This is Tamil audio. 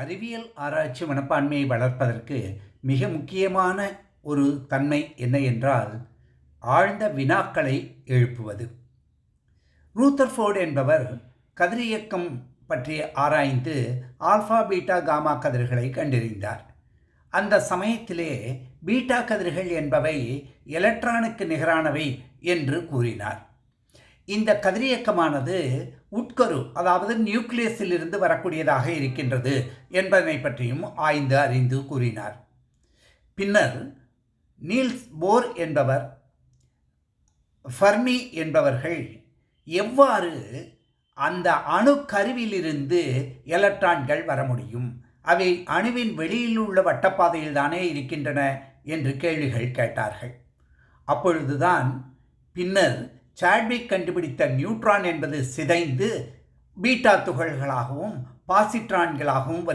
அறிவியல் ஆராய்ச்சி மனப்பான்மையை வளர்ப்பதற்கு மிக முக்கியமான ஒரு தன்மை என்ன என்றால் ஆழ்ந்த வினாக்களை எழுப்புவது. ரூதர்ஃபோர்ட் என்பவர் கதிரியக்கம் பற்றி ஆராய்ந்து ஆல்ஃபா பீட்டா காமா கதிர்களை கண்டறிந்தார். அந்த சமயத்திலே பீட்டா கதிர்கள் என்பவை எலக்ட்ரானுக்கு நிகரானவை என்று கூறினார். இந்த கதிரியக்கமானது உட்கரு, அதாவது நியூக்ளியஸிலிருந்து வரக்கூடியதாக இருக்கின்றது என்பதனை பற்றியும் ஆய்ந்து அறிந்து கூறினார். பின்னர் நீல்ஸ் போர் என்பவர், ஃபர்மி என்பவர்கள் எவ்வாறு அந்த அணுக்கருவிலிருந்து எலக்ட்ரான்கள் வர முடியும், அவை அணுவின் வெளியில் உள்ள வட்டப்பாதையில் தானே இருக்கின்றன என்று கேள்விகள் கேட்டார்கள். அப்பொழுதுதான் பின்னர் சாட்விக் கண்டுபிடித்த நியூட்ரான் என்பது சிதைந்து பீட்டா துகள்களாகவும் பாசிட்ரான்களாகவும்